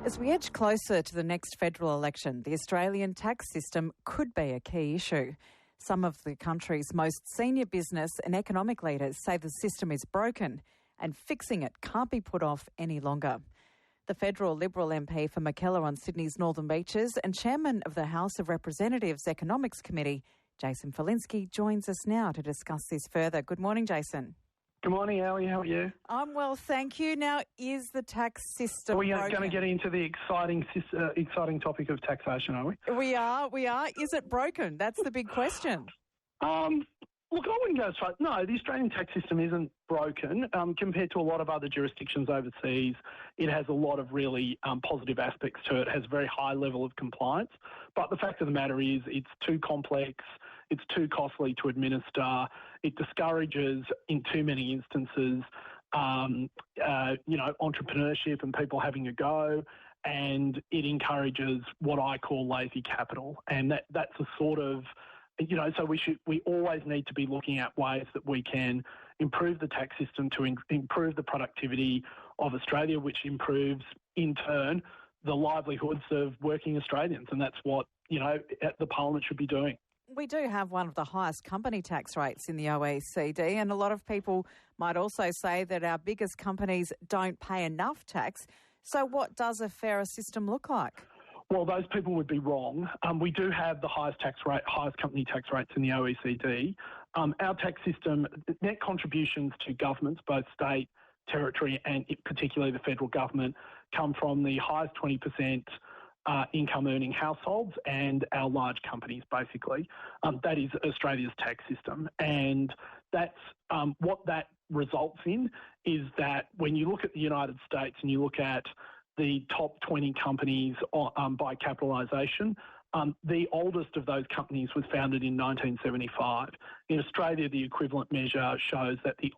As we edge closer to the next federal election, the Australian tax system could be a key issue. Some of the country's most senior business and economic leaders say the system is broken and fixing it can't be put off any longer. The federal Liberal MP for Mackellar on Sydney's Northern Beaches and chairman of the House of Representatives Economics Committee, Jason Falinski, joins us now to discuss this further. Good morning, Jason. Good morning, Ali. How are you? I'm well, thank you. Now, is the tax system We are broken? going to get into the exciting topic of taxation, are we? We are. Is it broken? That's the big question. Look, I wouldn't go as far. No, the Australian tax system isn't broken. Compared to a lot of other jurisdictions overseas, it has a lot of really positive aspects to it. It has a very high level of compliance. But the fact of the matter is it's too complex. It's too costly to administer. It discourages, in too many instances, entrepreneurship and people having a go. And it encourages what I call lazy capital. And that's a sort of... so we always need to be looking at ways that we can improve the tax system to improve the productivity of Australia, which improves, in turn, the livelihoods of working Australians. And that's what, the Parliament should be doing. We do have one of the highest company tax rates in the OECD, and a lot of people might also say that our biggest companies don't pay enough tax. So what does a fairer system look like? Well, those people would be wrong. We do have the highest company tax rates in the OECD. Our tax system, net contributions to governments, both state, territory and particularly the federal government, come from the highest 20% income earning households and our large companies, basically. That is Australia's tax system. And that's what that results in is that when you look at the United States and you look at the top 20 companies by capitalisation, the oldest of those companies was founded in 1975. In Australia, the equivalent measure shows that the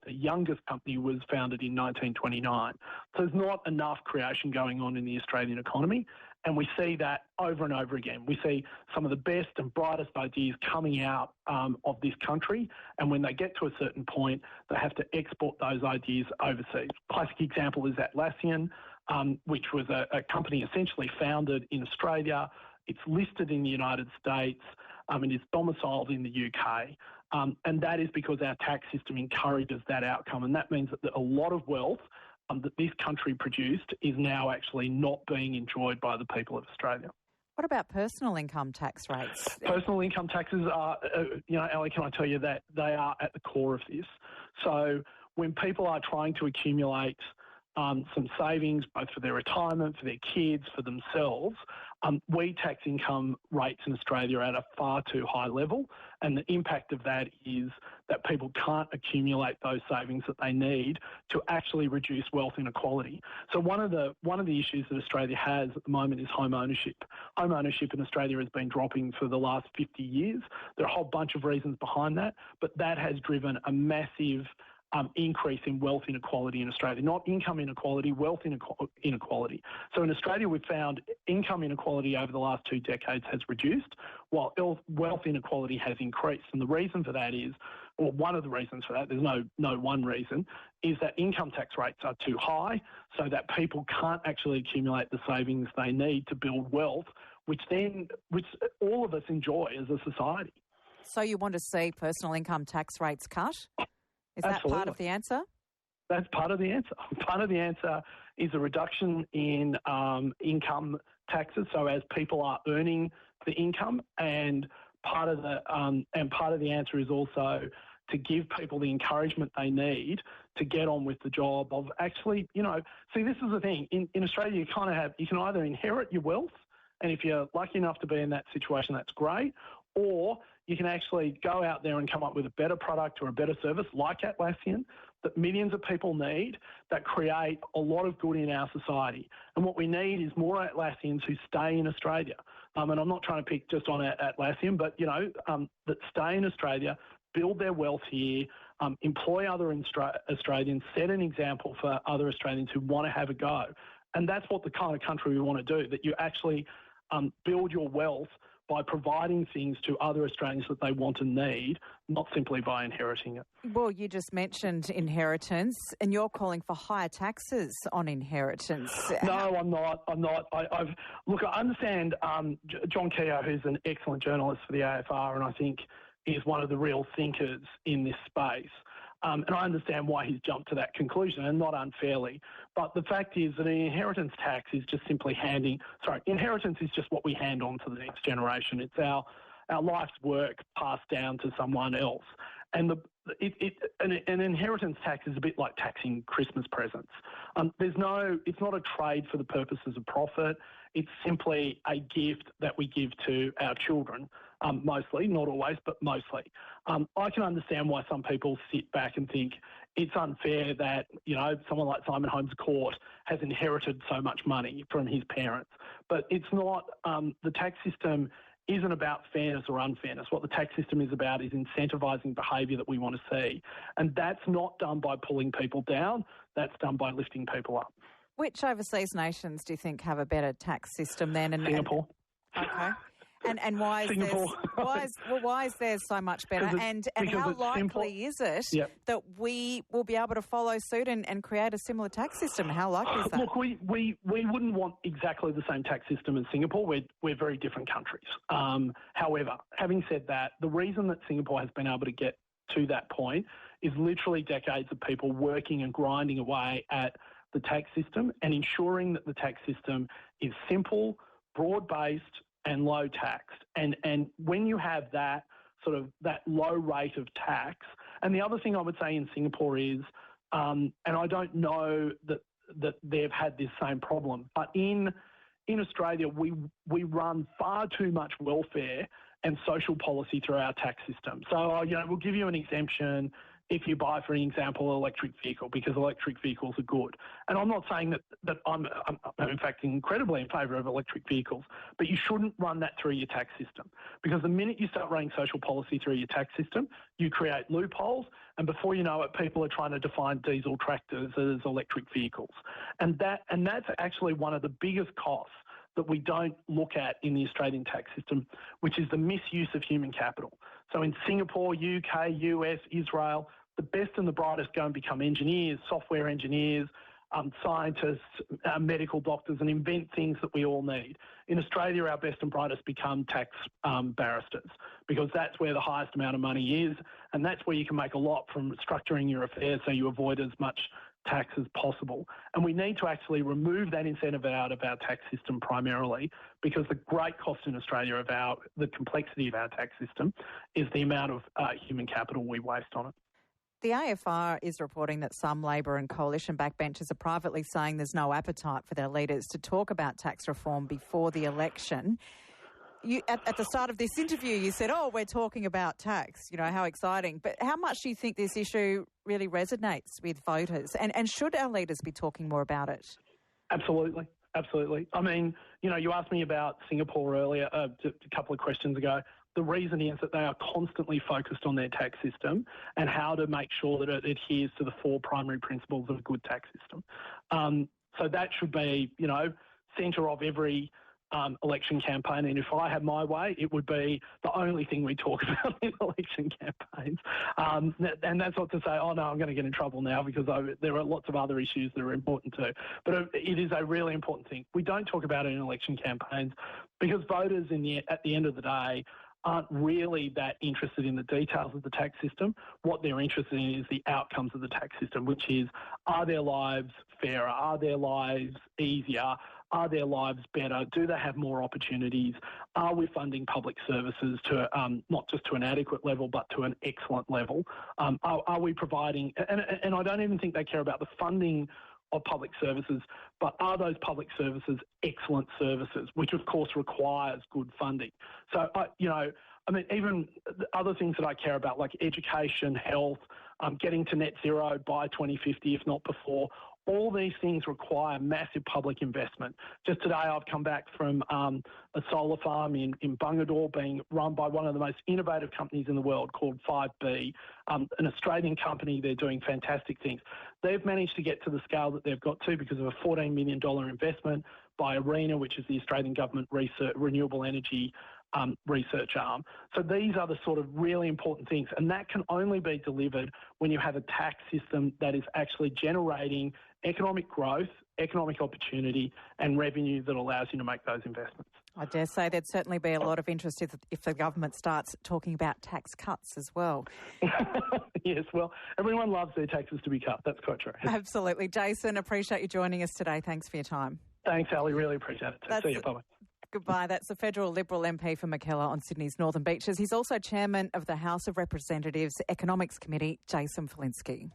youngest company was founded in 1929. So there's not enough creation going on in the Australian economy, and we see that over and over again. We see some of the best and brightest ideas coming out of this country, and when they get to a certain point, they have to export those ideas overseas. Classic example is Atlassian, which was a company essentially founded in Australia. It's listed in the United States and is domiciled in the UK. And that is because our tax system encourages that outcome. And that means that a lot of wealth that this country produced is now actually not being enjoyed by the people of Australia. What about personal income tax rates? Personal income taxes are, Ali, can I tell you that they are at the core of this. So when people are trying to accumulate some savings, both for their retirement, for their kids, for themselves, we tax income rates in Australia at a far too high level, and the impact of that is that people can't accumulate those savings that they need to actually reduce wealth inequality. So one of the issues that Australia has at the moment is home ownership. Home ownership in Australia has been dropping for the last 50 years. There are a whole bunch of reasons behind that, but that has driven a massive increase in wealth inequality in Australia. Not income inequality, wealth inequality. So in Australia, we've found income inequality over the last 2 decades has reduced, while wealth inequality has increased. And the reason for that is, or one of the reasons for that, there's no one reason, is that income tax rates are too high so that people can't actually accumulate the savings they need to build wealth, which all of us enjoy as a society. So you want to see personal income tax rates cut? Is that Absolutely. part of the answer? That's part of the answer. Part of the answer is a reduction in income taxes. So as people are earning the income, and part of the answer is also to give people the encouragement they need to get on with the job of actually, see, this is the thing. In Australia, you can either inherit your wealth, and if you're lucky enough to be in that situation, that's great, or you can actually go out there and come up with a better product or a better service like Atlassian that millions of people need that create a lot of good in our society. And what we need is more Atlassians who stay in Australia. And I'm not trying to pick just on Atlassian, but, that stay in Australia, build their wealth here, employ other Australians, set an example for other Australians who want to have a go. And that's what the kind of country we want to do, that you actually build your wealth by providing things to other Australians that they want and need, not simply by inheriting it. Well, you just mentioned inheritance, and you're calling for higher taxes on inheritance. No, I'm not. Look, I understand John Keogh, who's an excellent journalist for the AFR, and I think is one of the real thinkers in this space. And I understand why he's jumped to that conclusion, and not unfairly. But the fact is that an inheritance tax is just simply inheritance is just what we hand on to the next generation. It's our life's work passed down to someone else. And an inheritance tax is a bit like taxing Christmas presents. It's not a trade for the purposes of profit. It's simply a gift that we give to our children, mostly, not always, but mostly. I can understand why some people sit back and think it's unfair that, someone like Simon Holmes Court has inherited so much money from his parents. But it's not, the tax system isn't about fairness or unfairness. What the tax system is about is incentivising behaviour that we want to see. And that's not done by pulling people down. That's done by lifting people up. Which overseas nations do you think have a better tax system than? Singapore. Okay. And why is theirs so much better? And how likely is it that we will be able to follow suit and create a similar tax system? How likely is that? Look, we wouldn't want exactly the same tax system as Singapore. We're very different countries. However, having said that, the reason that Singapore has been able to get to that point is literally decades of people working and grinding away at the tax system and ensuring that the tax system is simple, broad-based, and low taxed. And when you have that that low rate of tax, and the other thing I would say in Singapore is, and I don't know that they've had this same problem, but in Australia we run far too much welfare and social policy through our tax system. So we'll give you an exemption if you buy, for an example, an electric vehicle, because electric vehicles are good. And I'm not saying that I'm in fact incredibly in favour of electric vehicles, but you shouldn't run that through your tax system, because the minute you start running social policy through your tax system, you create loopholes, and before you know it, people are trying to define diesel tractors as electric vehicles. And that's actually one of the biggest costs that we don't look at in the Australian tax system, which is the misuse of human capital. So in Singapore, UK, US, Israel, the best and the brightest go and become engineers, software engineers, scientists, medical doctors, and invent things that we all need. In Australia, our best and brightest become tax barristers, because that's where the highest amount of money is, and that's where you can make a lot from structuring your affairs so you avoid as much tax as possible. And we need to actually remove that incentive out of our tax system primarily, because the great cost in Australia of the complexity of our tax system is the amount of human capital we waste on it. The AFR is reporting that some Labor and coalition backbenchers are privately saying there's no appetite for their leaders to talk about tax reform before the election. At the start of this interview, you said, we're talking about tax, how exciting. But how much do you think this issue really resonates with voters? And should our leaders be talking more about it? Absolutely. Absolutely. I mean, you asked me about Singapore earlier, a couple of questions ago. The reason is that they are constantly focused on their tax system and how to make sure that it adheres to the 4 primary principles of a good tax system. So that should be, centre of every election campaign. And if I had my way, it would be the only thing we talk about in election campaigns. And that's not to say, I'm going to get in trouble now, because there are lots of other issues that are important too. But it is a really important thing. We don't talk about it in election campaigns because voters at the end of the day aren't really that interested in the details of the tax system. What they're interested in is the outcomes of the tax system, which is, are their lives fairer? Are their lives easier? Are their lives better? Do they have more opportunities? Are we funding public services to not just to an adequate level, but to an excellent level? Are we providing, and I don't even think they care about the funding of public services, but are those public services excellent services, which of course requires good funding? So, even the other things that I care about, like education, health, getting to net zero by 2050, if not before, all these things require massive public investment. Just today I've come back from a solar farm in Bungadore being run by one of the most innovative companies in the world called 5B, an Australian company. They're doing fantastic things. They've managed to get to the scale that they've got to because of a $14 million investment by ARENA, which is the Australian government renewable energy research arm. So these are the sort of really important things, and that can only be delivered when you have a tax system that is actually generating economic growth, economic opportunity and revenue that allows you to make those investments. I dare say there'd certainly be a lot of interest if the government starts talking about tax cuts as well. Yes, well, everyone loves their taxes to be cut. That's quite true. Absolutely. Jason, appreciate you joining us today. Thanks for your time. Thanks, Ali. Really appreciate it. See you. Bye-bye. Goodbye. That's the federal Liberal MP for Mackellar on Sydney's Northern Beaches. He's also chairman of the House of Representatives Economics Committee, Jason Falinski.